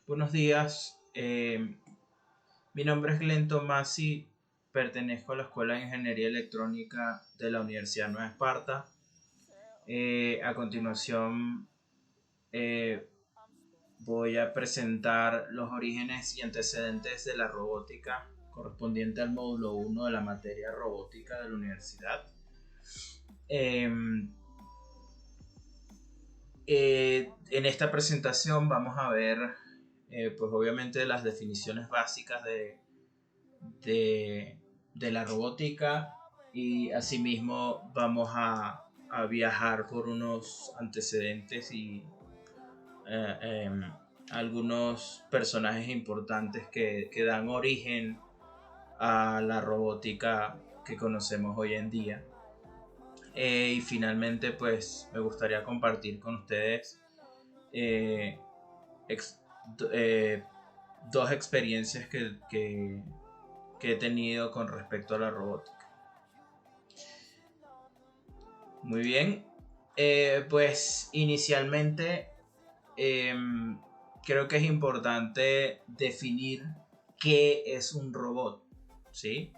Buenos días, mi nombre es Glenn Tomasi, pertenezco a la Escuela de Ingeniería Electrónica de la Universidad Nueva Esparta. A continuación eh, voy a presentar los orígenes y antecedentes de la robótica correspondiente al módulo 1 de la materia robótica de la universidad. En esta presentación vamos a ver pues obviamente las definiciones básicas de la robótica, y asimismo vamos a viajar por unos antecedentes y eh, eh, algunos personajes importantes que dan origen a la robótica que conocemos hoy en día. Y finalmente pues me gustaría compartir con ustedes eh, ex, eh, dos experiencias que he tenido con respecto a la robótica. Muy bien, pues inicialmente eh, creo que es importante definir qué es un robot, ¿sí?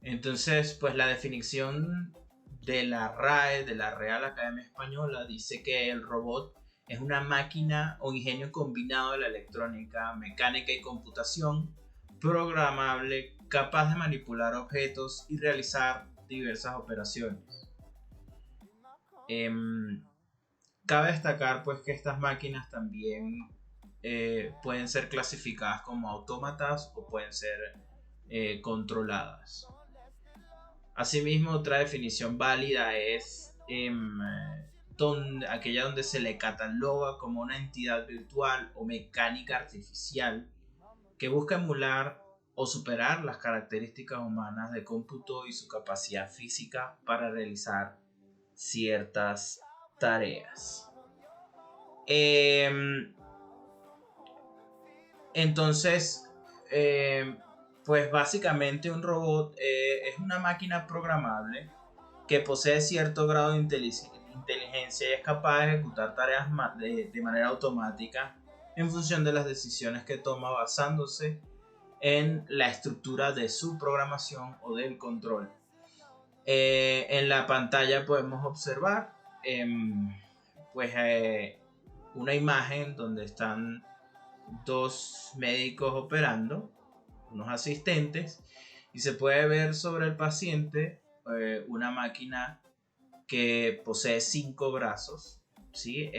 Entonces, pues la definición de la RAE, de la Real Academia Española, dice que el robot es una máquina o ingenio combinado de la electrónica, mecánica y computación, programable, capaz de manipular objetos y realizar diversas operaciones. Cabe destacar pues que estas máquinas también pueden ser clasificadas como autómatas o pueden ser controladas. Asimismo, otra definición válida es aquella donde se le cataloga como una entidad virtual o mecánica artificial que busca emular o superar las características humanas de cómputo y su capacidad física para realizar ciertas tareas. Entonces, pues básicamente un robot es una máquina programable que posee cierto grado de inteligencia y es capaz de ejecutar tareas de manera automática en función de las decisiones que toma basándose en la estructura de su programación o del control. En la pantalla podemos observar pues una imagen donde están dos médicos operando, unos asistentes, y se puede ver sobre el paciente una máquina que posee 5 brazos, ¿sí?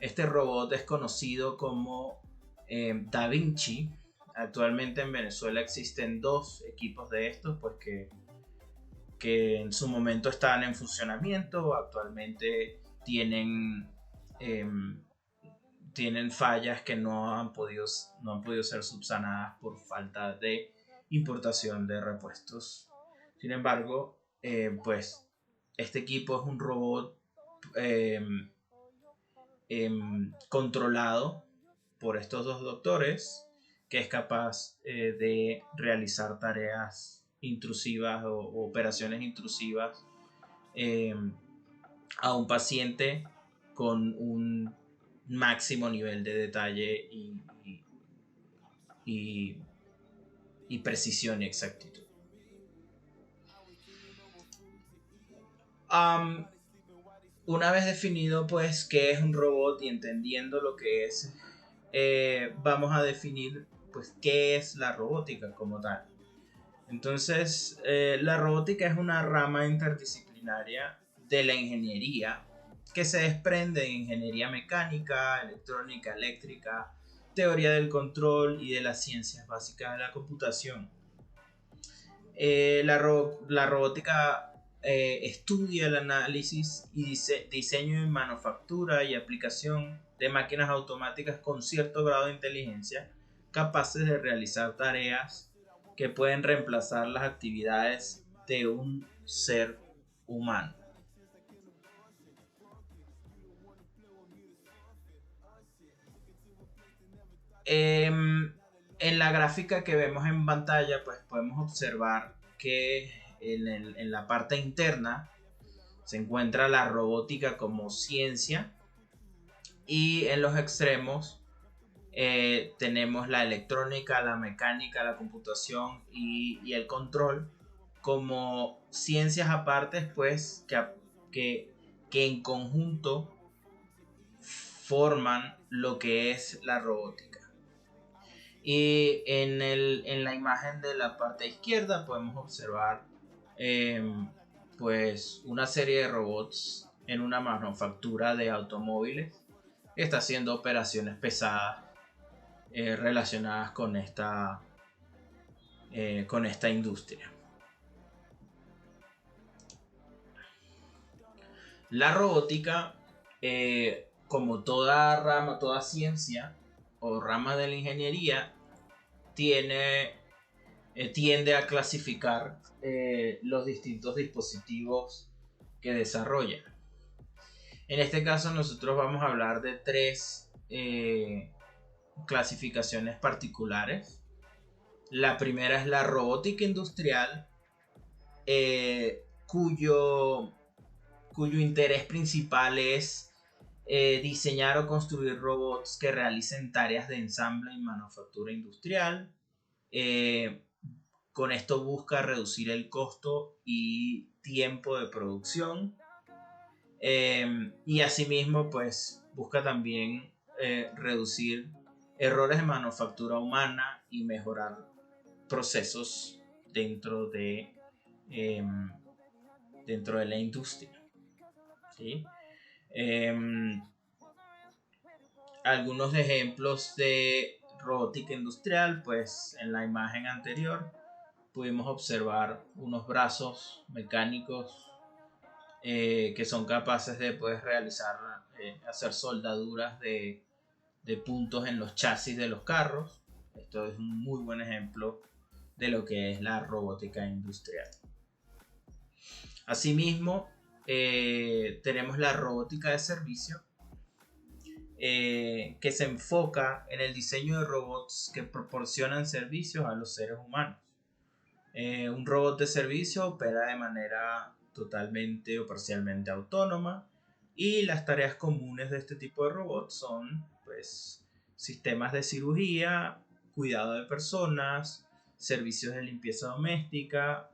Este robot es conocido como Da Vinci. Actualmente en Venezuela existen dos equipos de estos, pues que en su momento estaban en funcionamiento. Actualmente tienen fallas que no han podido ser subsanadas por falta de importación de repuestos. Sin embargo, pues este equipo es un robot eh, controlado por estos dos doctores, que es capaz de realizar tareas intrusivas o operaciones intrusivas a un paciente con un máximo nivel de detalle y precisión y exactitud. Una vez definido pues qué es un robot y entendiendo lo que es, vamos a definir pues qué es la robótica como tal. Entonces, la robótica es una rama interdisciplinaria de la ingeniería que se desprende de ingeniería mecánica, electrónica, eléctrica, teoría del control y de las ciencias básicas de la computación. La robótica estudia el análisis y diseño y manufactura y aplicación de máquinas automáticas con cierto grado de inteligencia capaces de realizar tareas que pueden reemplazar las actividades de un ser humano. En la gráfica que vemos en pantalla, pues podemos observar que en la parte interna se encuentra la robótica como ciencia, y en los extremos tenemos la electrónica, la mecánica, la computación y el control como ciencias apartes, pues que en conjunto forman lo que es la robótica. Y en la imagen de la parte izquierda podemos observar pues una serie de robots en una manufactura de automóviles que está haciendo operaciones pesadas relacionadas con esta industria. La robótica, como toda rama, toda ciencia o rama de la ingeniería, tiende a clasificar los distintos dispositivos que desarrolla. En este caso nosotros vamos a hablar de tres clasificaciones particulares. La primera es la robótica industrial, cuyo interés principal es diseñar o construir robots que realicen tareas de ensamble y manufactura industrial. Con esto busca reducir el costo y tiempo de producción. Y asimismo, pues busca también reducir errores de manufactura humana y mejorar procesos dentro de la industria. ¿Sí? Algunos ejemplos de robótica industrial, pues en la imagen anterior pudimos observar unos brazos mecánicos que son capaces de hacer soldaduras de puntos en los chasis de los carros. Esto es un muy buen ejemplo de lo que es la robótica industrial. Asimismo, tenemos la robótica de servicio, que se enfoca en el diseño de robots que proporcionan servicios a los seres humanos. Un robot de servicio opera de manera totalmente o parcialmente autónoma, y las tareas comunes de este tipo de robots son pues sistemas de cirugía, cuidado de personas, servicios de limpieza doméstica,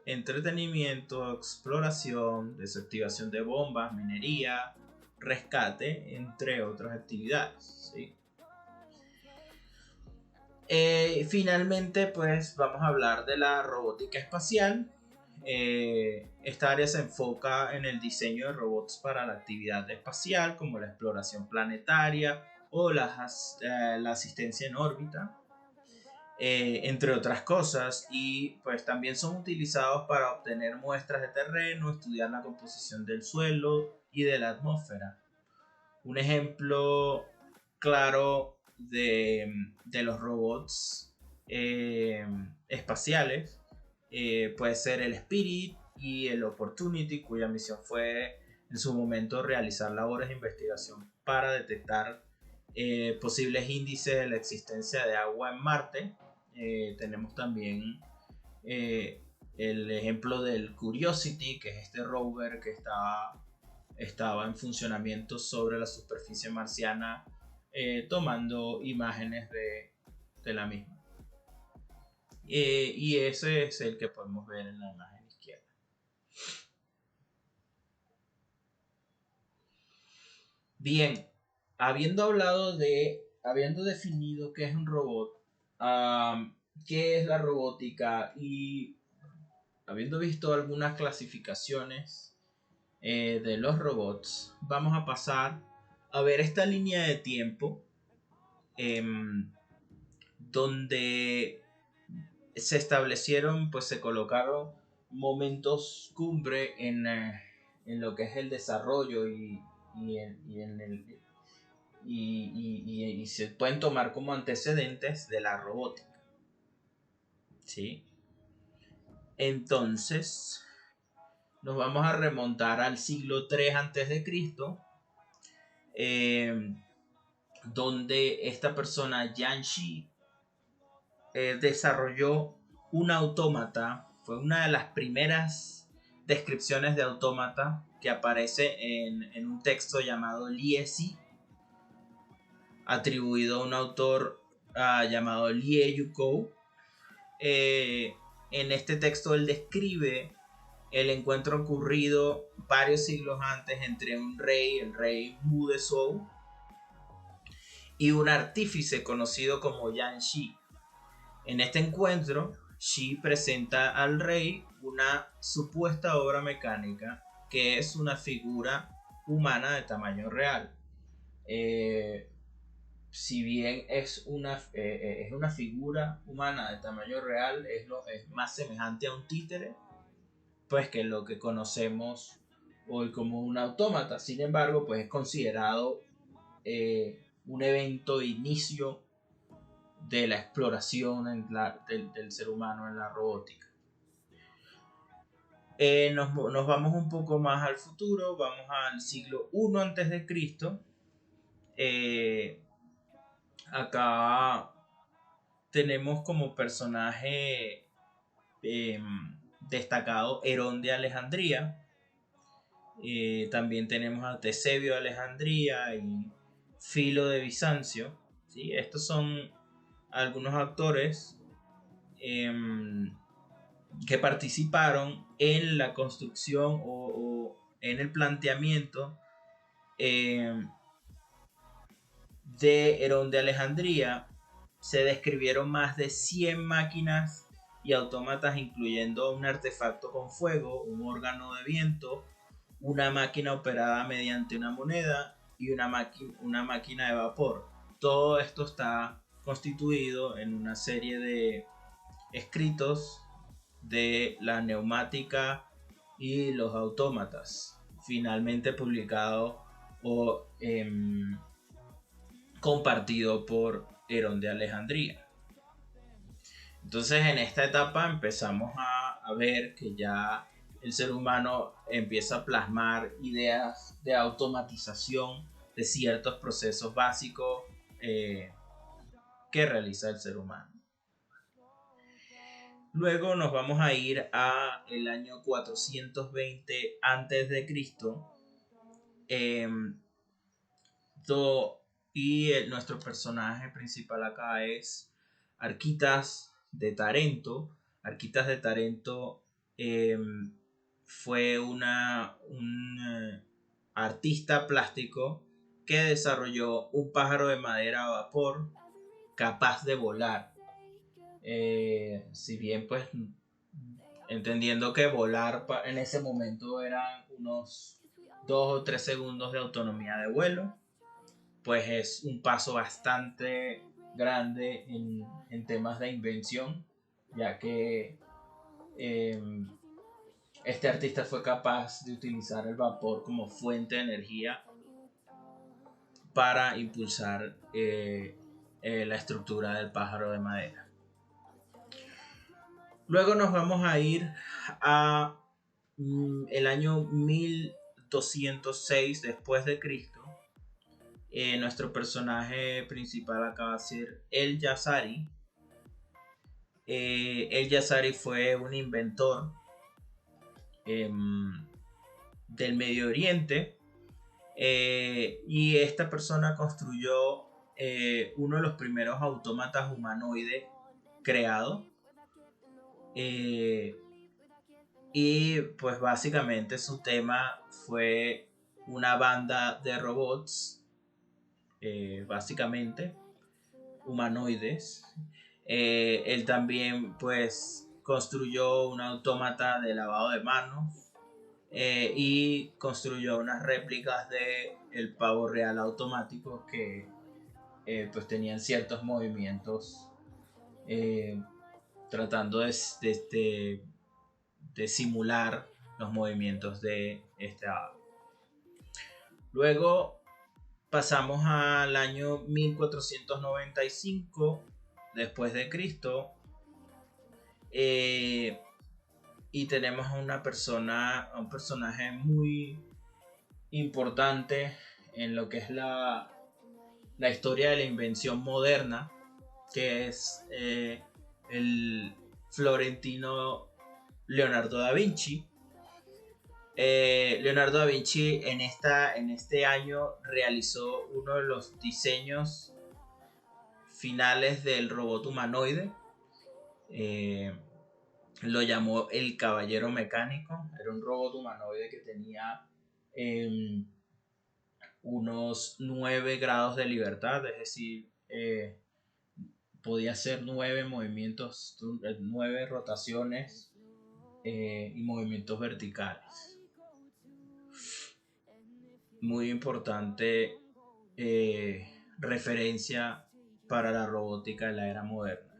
entretenimiento, exploración, desactivación de bombas, minería, rescate, entre otras actividades, ¿sí? Finalmente, pues vamos a hablar de la robótica espacial. Esta área se enfoca en el diseño de robots para la actividad espacial, como la exploración planetaria o la asistencia en órbita, entre otras cosas, y pues también son utilizados para obtener muestras de terreno, estudiar la composición del suelo y de la atmósfera. Un ejemplo claro de los robots espaciales puede ser el Spirit y el Opportunity, cuya misión fue en su momento realizar labores de investigación para detectar posibles índices de la existencia de agua en Marte. Tenemos también el ejemplo del Curiosity, que es este rover que estaba en funcionamiento sobre la superficie marciana, tomando imágenes de la misma. Y ese es el que podemos ver en la imagen izquierda. Bien, habiendo definido qué es un robot, qué es la robótica, y habiendo visto algunas clasificaciones de los robots, vamos a pasar a ver esta línea de tiempo donde se establecieron, pues se colocaron momentos cumbre en lo que es el desarrollo y se pueden tomar como antecedentes de la robótica, ¿sí? Entonces nos vamos a remontar al siglo III a.C., donde esta persona, Yan Shi, desarrolló un autómata. Fue una de las primeras descripciones de autómata que aparece en un texto llamado Liesi, atribuido a un autor llamado Lie Yukou. En este texto él describe el encuentro ocurrido varios siglos antes entre un rey, el rey Mu de Zhou, y un artífice conocido como Yan Shi. En este encuentro, Shi presenta al rey una supuesta obra mecánica que es una figura humana de tamaño real. Si bien es una figura humana de tamaño real, es más semejante a un títere, pues, que lo que conocemos hoy como un autómata. Sin embargo, pues es considerado un evento de inicio de la exploración del ser humano en la robótica. Nos vamos un poco más al futuro, vamos al siglo I a.C. Acá tenemos como personaje destacado Herón de Alejandría. También tenemos a Tesebio de Alejandría y Filo de Bizancio, ¿sí? Estos son algunos actores que participaron en la construcción o en el planteamiento de Herón de Alejandría. Se describieron más de 100 máquinas y autómatas, incluyendo un artefacto con fuego, un órgano de viento, una máquina operada mediante una moneda y una máquina de vapor. Todo esto está constituido en una serie de escritos de la neumática y los autómatas, finalmente publicado o compartido por Herón de Alejandría. Entonces, en esta etapa empezamos a ver que ya el ser humano empieza a plasmar ideas de automatización de ciertos procesos básicos que realiza el ser humano. Luego nos vamos a ir a el año 420 a.C. Nuestro personaje principal acá es Arquitas de Tarento. Arquitas de Tarento fue un artista plástico que desarrolló un pájaro de madera a vapor capaz de volar. Si bien, pues, entendiendo que volar en ese momento eran unos 2 o 3 segundos de autonomía de vuelo, pues es un paso bastante grande en temas de invención, ya que este artista fue capaz de utilizar el vapor como fuente de energía para impulsar la estructura del pájaro de madera. Luego nos vamos a ir a el año 1206 después de Cristo. Nuestro personaje principal acá va a ser El-Jazari. El-Jazari fue un inventor del Medio Oriente, y esta persona construyó uno de los primeros autómatas humanoides creados. Y pues básicamente su tema fue una banda de robots, básicamente humanoides. Él también pues construyó un autómata de lavado de manos, y construyó unas réplicas de el pavo real automático que pues tenían ciertos movimientos, tratando de simular los movimientos de este ave. Luego pasamos al año 1495 después de Cristo, y tenemos a un personaje muy importante en lo que es la historia de la invención moderna, que es el florentino Leonardo da Vinci. Leonardo da Vinci en este año realizó uno de los diseños finales del robot humanoide. Lo llamó el Caballero Mecánico. Era un robot humanoide que tenía unos 9 grados de libertad, es decir, podía hacer 9 movimientos, 9 rotaciones y movimientos verticales. Muy importante referencia para la robótica de la era moderna.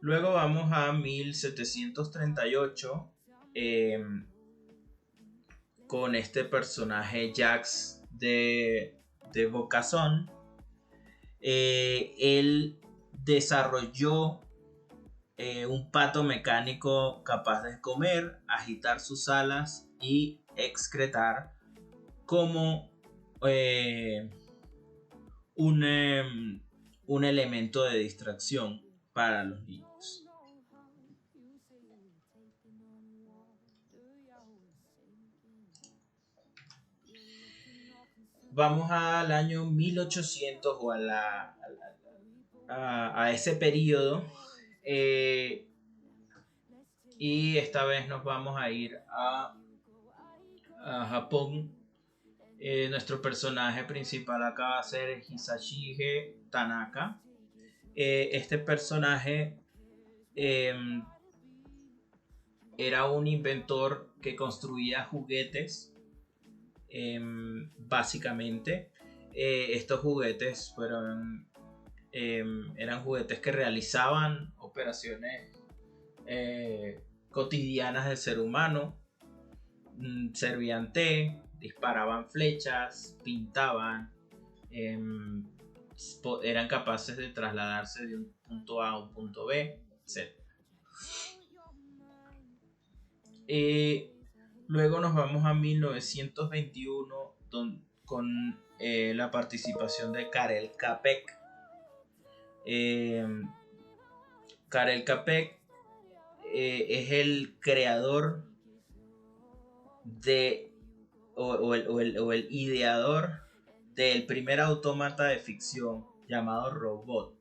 Luego vamos a 1738 con este personaje Jacques de Vaucanson. Él desarrolló un pato mecánico capaz de comer, agitar sus alas y excretar como un elemento de distracción para los niños. Vamos al año 1800 o a ese periodo, y esta vez nos vamos a ir a Japón. Nuestro personaje principal acá va a ser Hisashige Tanaka. Este personaje era un inventor que construía juguetes. Básicamente, estos juguetes eran juguetes que realizaban operaciones cotidianas del ser humano. Servían té, disparaban flechas, pintaban, eran capaces de trasladarse de un punto A a un punto B, etc. Luego nos vamos a 1921 con la participación de Karel Capek. Karel Capek es el creador o el ideador del primer autómata de ficción llamado Robot,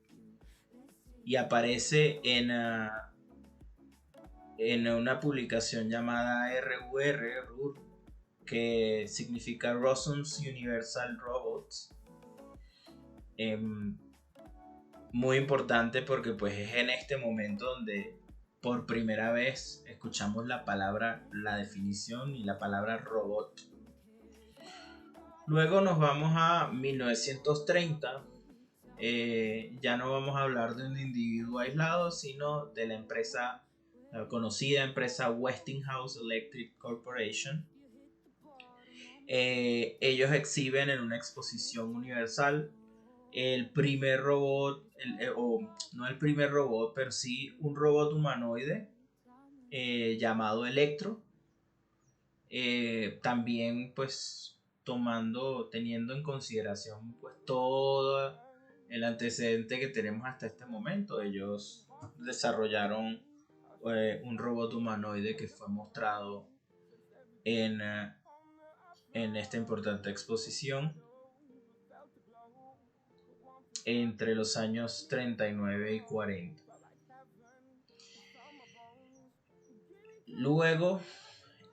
y aparece en una publicación llamada RUR, que significa Rossum's Universal Robots. Muy importante porque pues es en este momento donde por primera vez escuchamos la definición y la palabra robot. Luego nos vamos a 1930. Ya no vamos a hablar de un individuo aislado, sino de la conocida empresa Westinghouse Electric Corporation. Ellos exhiben en una exposición universal el primer robot, no el primer robot, pero sí un robot humanoide llamado Electro. También pues teniendo en consideración pues todo el antecedente que tenemos hasta este momento. Ellos desarrollaron un robot humanoide que fue mostrado en esta importante exposición entre los años 39 y 40. Luego,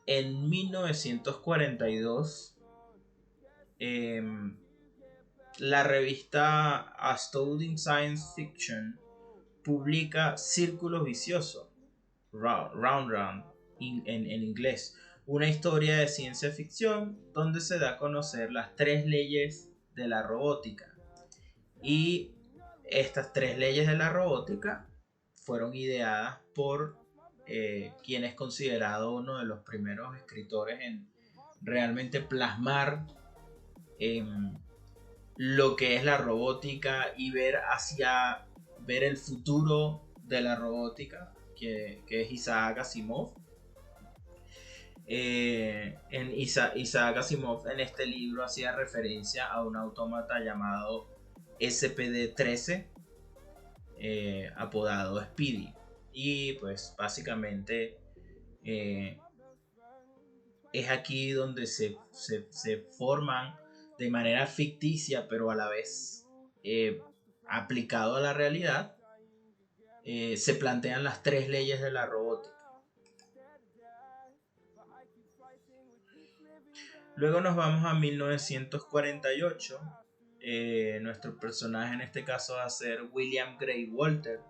en 1942, la revista Astounding Science Fiction publica Círculo Vicioso, Round en inglés, una historia de ciencia ficción donde se da a conocer las 3 leyes de la robótica. Y estas 3 leyes de la robótica fueron ideadas por quien es considerado uno de los primeros escritores en realmente plasmar lo que es la robótica y ver el futuro de la robótica, que es Isaac Asimov. Isaac Asimov en este libro hacía referencia a un autómata llamado SPD-13, apodado Speedy, y pues básicamente es aquí donde se forman de manera ficticia, pero a la vez aplicado a la realidad, se plantean las 3 leyes de la robótica. Luego nos vamos a 1948. Nuestro personaje en este caso va a ser William Gray Walter.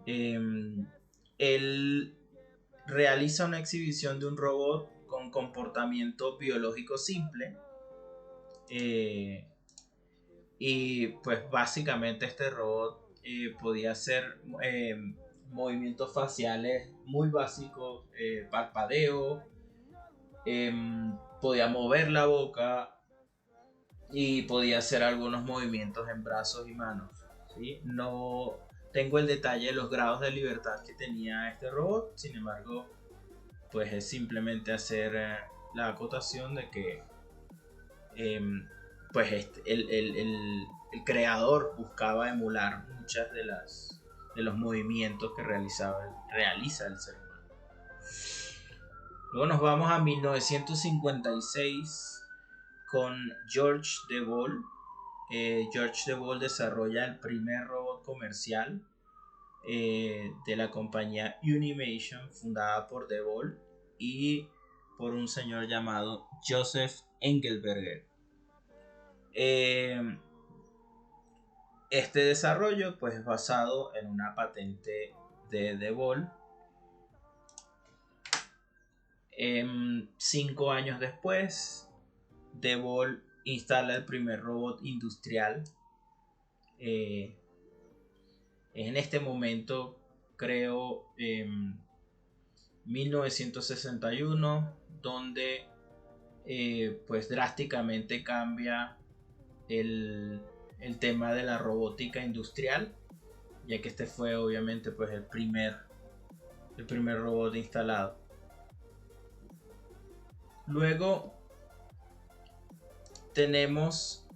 Él realiza una exhibición de un robot con comportamiento biológico simple. Y pues básicamente este robot podía hacer movimientos faciales muy básicos, parpadeo, podía mover la boca y podía hacer algunos movimientos en brazos y manos, ¿sí? No tengo el detalle de los grados de libertad que tenía este robot, sin embargo, pues es simplemente hacer la acotación de que pues el creador buscaba emular muchas de los movimientos que realiza el ser humano. Luego nos vamos a 1956 con George Devol. George Devol desarrolla el primer robot comercial de la compañía Unimation, fundada por Devol y por un señor llamado Joseph Engelberger. Este desarrollo pues es basado en una patente de Devol. 5 años después, Devol instala el primer robot industrial. En este momento, creo, 1961, donde pues drásticamente cambia el tema de la robótica industrial, ya que este fue obviamente pues el primer robot instalado. Luego tenemos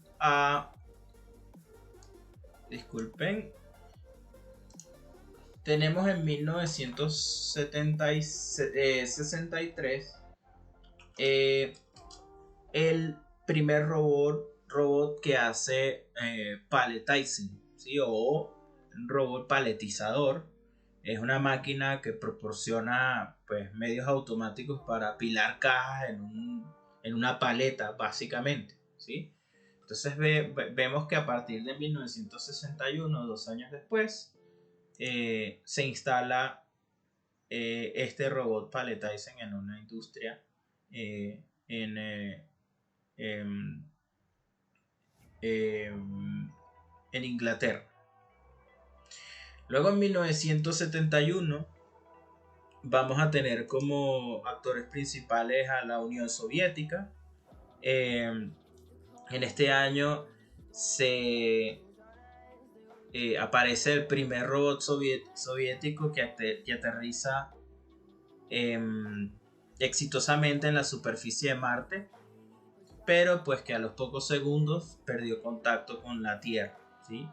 tenemos en 1963 el primer robot que hace palletizing, ¿sí? O un robot paletizador. Es una máquina que proporciona pues medios automáticos para apilar cajas en una paleta, básicamente, ¿sí? Entonces vemos que a partir de 1961, 2 años después, se instala este robot palletizing en una industria en Inglaterra. Luego en 1971 vamos a tener como actores principales a la Unión Soviética. En este año aparece el primer robot soviético que aterriza exitosamente en la superficie de Marte, pero pues que a los pocos segundos perdió contacto con la Tierra, ¿sí?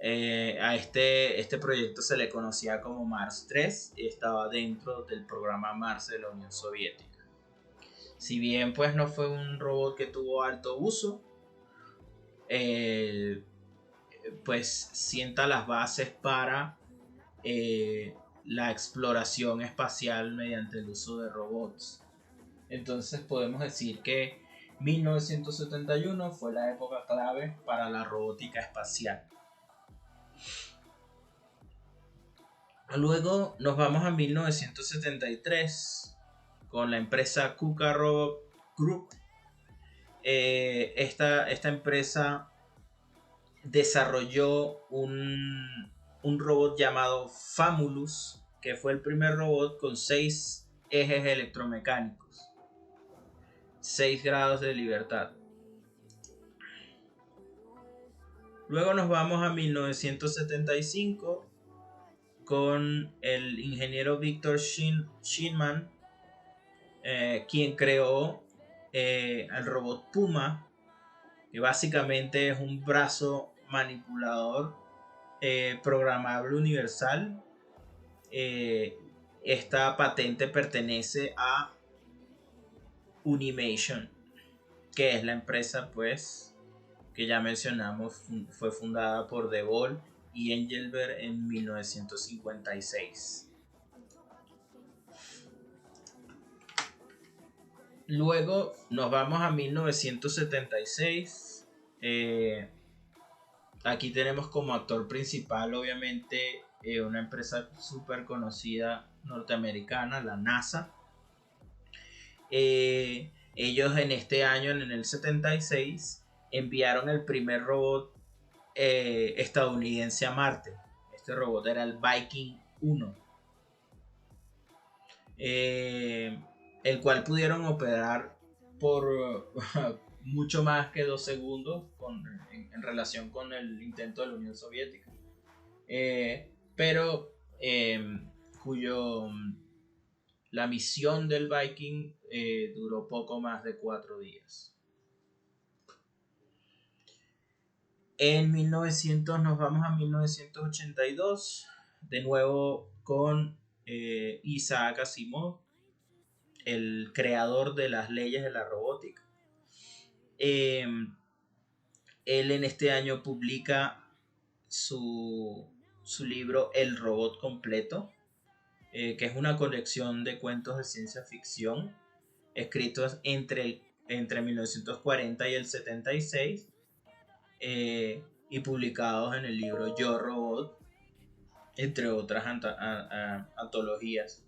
A este proyecto se le conocía como Mars 3 y estaba dentro del programa Mars de la Unión Soviética. Si bien pues no fue un robot que tuvo alto uso, pues sienta las bases para la exploración espacial mediante el uso de robots. Entonces podemos decir que 1971 fue la época clave para la robótica espacial. Luego nos vamos a 1973 con la empresa KUKA Robot Group. Esta empresa desarrolló un robot llamado Famulus, que fue el primer robot con 6 ejes electromecánicos, 6 grados de libertad. Luego nos vamos a 1975 con el ingeniero Victor Shinman, quien creó el robot Puma, que básicamente es un brazo manipulador programable universal. Esta patente pertenece a Unimation, que es la empresa pues que ya mencionamos, fue fundada por De Gaulle y Engelbert en 1956. Luego nos vamos a 1976. Aquí tenemos como actor principal, obviamente, una empresa súper conocida norteamericana, la NASA. Ellos en este año, en el 76, enviaron el primer robot estadounidense a Marte. Este robot era el Viking 1, el cual pudieron operar por mucho más que 2 segundos en relación con el intento de la Unión Soviética, pero la misión del Viking duró poco más de 4 días. En 1900 nos vamos a 1982, de nuevo con Isaac Asimov, el creador de las leyes de la robótica. Él en este año publica su libro El robot completo, que es una colección de cuentos de ciencia ficción escritos entre 1940 y el 76, y publicados en el libro Yo Robot, entre otras antologías.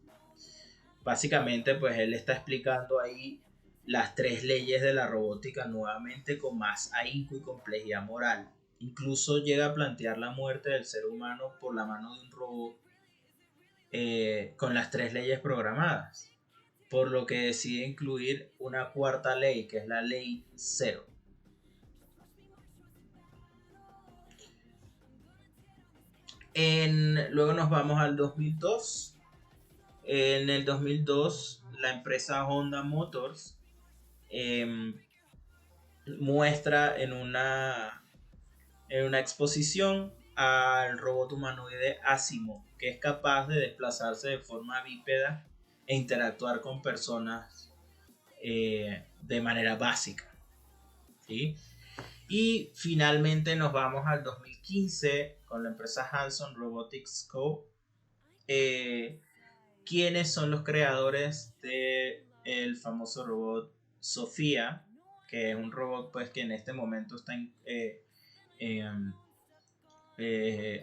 Básicamente, pues él está explicando ahí las 3 leyes de la robótica nuevamente con más ahínco y complejidad moral. Incluso llega a plantear la muerte del ser humano por la mano de un robot, con las 3 leyes programadas, por lo que decide incluir una 4ª ley, que es la ley 0. Luego nos vamos al 2002. En el 2002, la empresa Honda Motors muestra en una exposición al robot humanoide Asimov, que es capaz de desplazarse de forma bípeda e interactuar con personas de manera básica, ¿sí? Y finalmente nos vamos al 2015 con la empresa Hanson Robotics Co., quienes son los creadores del famoso robot Sofía, que es un robot pues que en este momento está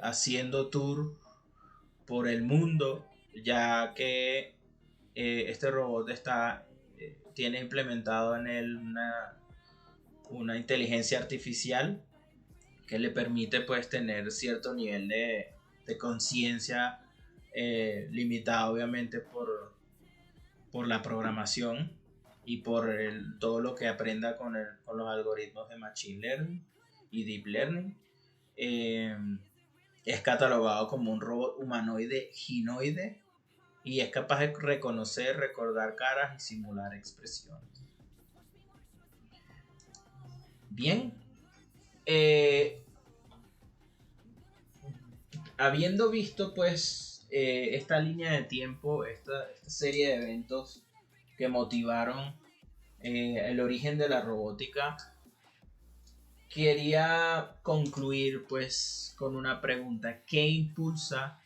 haciendo tour por el mundo, ya que este robot tiene implementado en él una inteligencia artificial que le permite pues tener cierto nivel de conciencia, limitado obviamente por la programación y por todo lo que aprenda con los algoritmos de Machine Learning y Deep Learning. Es catalogado como un robot humanoide ginoide y es capaz de reconocer, recordar caras y simular expresiones. Bien, habiendo visto pues esta línea de tiempo, esta serie de eventos que motivaron el origen de la robótica, quería concluir pues con una pregunta: ¿qué impulsa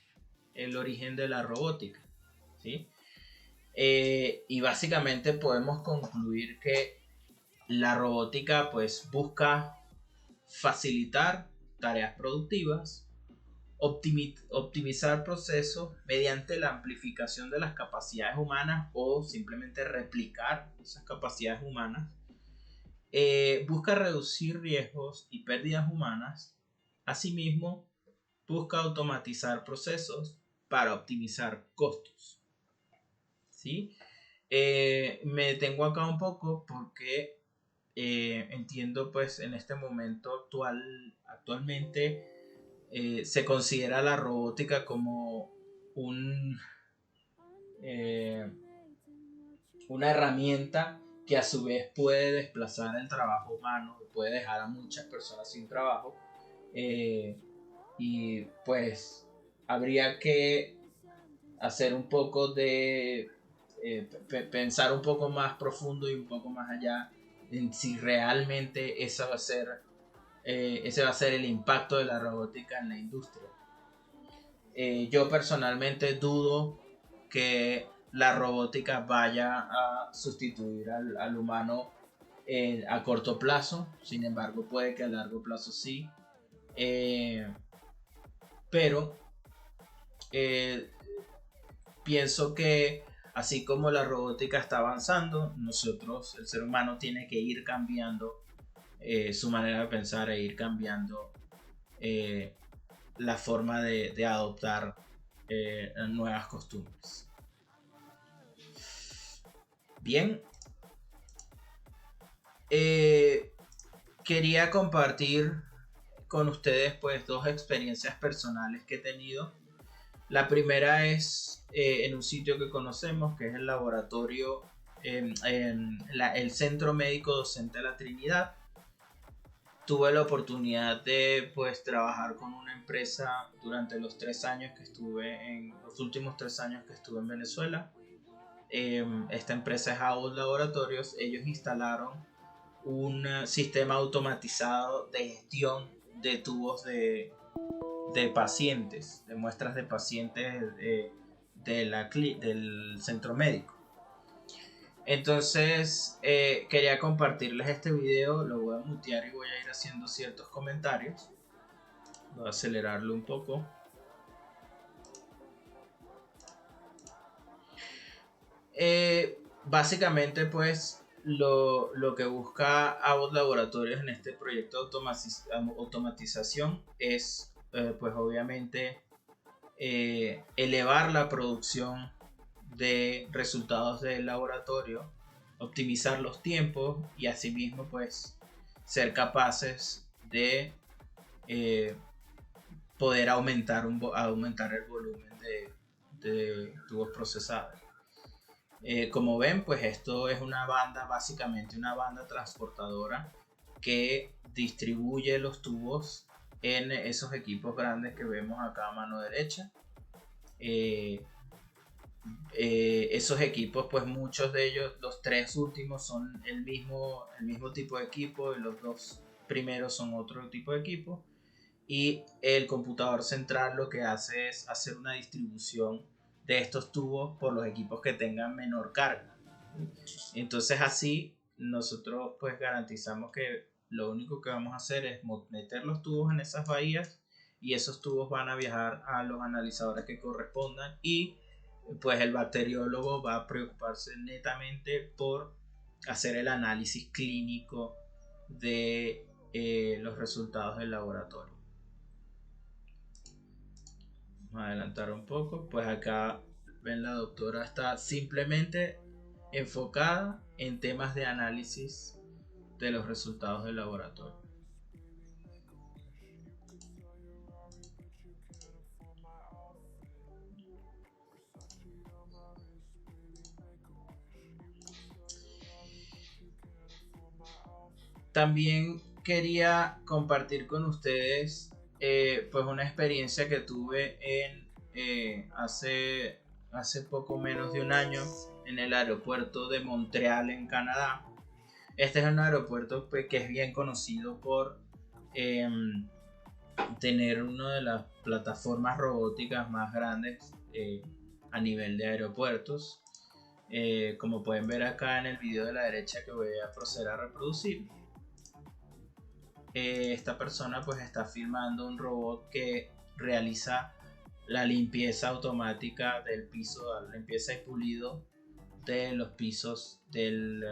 el origen de la robótica? ¿Sí? Y básicamente podemos concluir que la robótica pues busca facilitar tareas productivas, optimizar procesos mediante la amplificación de las capacidades humanas o simplemente replicar esas capacidades humanas. Busca reducir riesgos y pérdidas humanas. Asimismo, busca automatizar procesos para optimizar costos. ¿Sí? Me detengo acá un poco porque entiendo pues en este momento actualmente se considera la robótica como una herramienta que a su vez puede desplazar el trabajo humano, puede dejar a muchas personas sin trabajo, y pues habría que hacer un poco de pensar un poco más profundo y un poco más allá en si realmente esa va a ser ese va a ser el impacto de la robótica en la industria. Yo personalmente dudo que la robótica vaya a sustituir al humano a corto plazo. Sin embargo, puede que a largo plazo sí. Pero pienso que así como la robótica está avanzando, nosotros, el ser humano, tiene que ir cambiando su manera de pensar e ir cambiando la forma de adoptar nuevas costumbres. Bien, quería compartir con ustedes pues dos experiencias personales que he tenido. La primera es en un sitio que conocemos, que es el laboratorio, el Centro Médico Docente de la Trinidad. Tuve la oportunidad de pues trabajar con una empresa durante los los últimos 3 años que estuve en Venezuela. Esta empresa es AOS Laboratorios. Ellos instalaron un sistema automatizado de gestión de tubos de pacientes, de muestras de pacientes del centro médico. Entonces quería compartirles este video, lo voy a mutear y voy a ir haciendo ciertos comentarios. Voy a acelerarlo un poco. Básicamente pues lo que busca AOS Laboratorios en este proyecto de automatización es pues obviamente elevar la producción de resultados del laboratorio, optimizar los tiempos y asimismo pues ser capaces de poder aumentar el volumen de tubos procesados. Como ven, pues esto es básicamente una banda transportadora que distribuye los tubos en esos equipos grandes que vemos acá a mano derecha. Esos equipos, pues muchos de ellos, los 3 últimos son el mismo tipo de equipo y los 2 primeros son otro tipo de equipo, y el computador central lo que hace es hacer una distribución de estos tubos por los equipos que tengan menor carga. Entonces así nosotros pues garantizamos que lo único que vamos a hacer es meter los tubos en esas bahías y esos tubos van a viajar a los analizadores que correspondan, y pues el bacteriólogo va a preocuparse netamente por hacer el análisis clínico de los resultados del laboratorio. Vamos a adelantar un poco. Pues acá ven, la doctora está simplemente enfocada en temas de análisis de los resultados del laboratorio. También quería compartir con ustedes pues una experiencia que tuve hace poco menos de un año en el aeropuerto de Montreal, en Canadá. Este es un aeropuerto pues, que es bien conocido por tener una de las plataformas robóticas más grandes a nivel de aeropuertos. Como pueden ver acá en el video de la derecha que voy a proceder a reproducir, esta persona pues está filmando un robot que realiza la limpieza automática del piso, la limpieza y pulido de los pisos del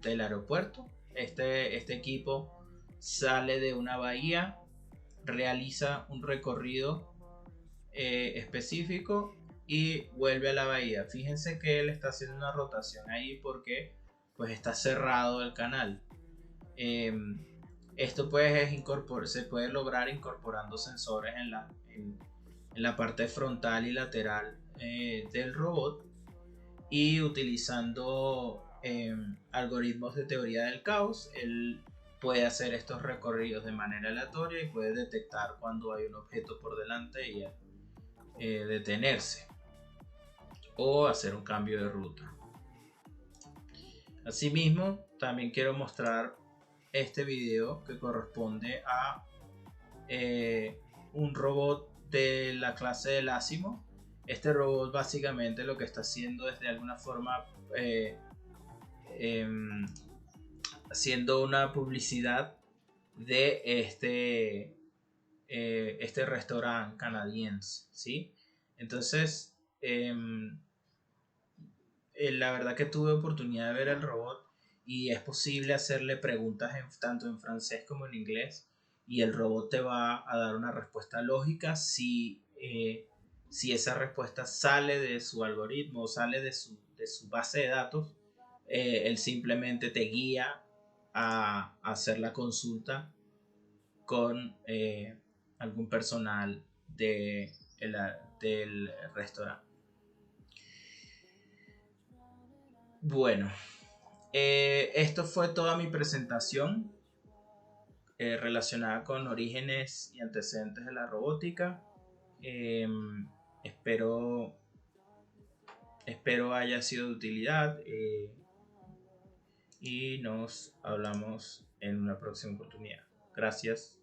aeropuerto. Este equipo sale de una bahía, realiza un recorrido específico y vuelve a la bahía. Fíjense que él está haciendo una rotación ahí porque pues está cerrado el canal. Esto pues se puede lograr incorporando sensores en la parte frontal y lateral del robot, y utilizando algoritmos de teoría del caos. Él puede hacer estos recorridos de manera aleatoria y puede detectar cuando hay un objeto por delante y detenerse o hacer un cambio de ruta. Asimismo, también quiero mostrar este video que corresponde a un robot de la clase del Asimo. Este robot básicamente lo que está haciendo es de alguna forma haciendo una publicidad de este restaurante canadiense, ¿sí? Entonces, la verdad que tuve oportunidad de ver el robot y es posible hacerle preguntas tanto en francés como en inglés y el robot te va a dar una respuesta lógica si esa respuesta sale de su algoritmo o sale de su base de datos. Él simplemente te guía a hacer la consulta con algún personal del restaurante. Bueno, esto fue toda mi presentación relacionada con orígenes y antecedentes de la robótica. Espero, espero haya sido de utilidad y nos hablamos en una próxima oportunidad. Gracias.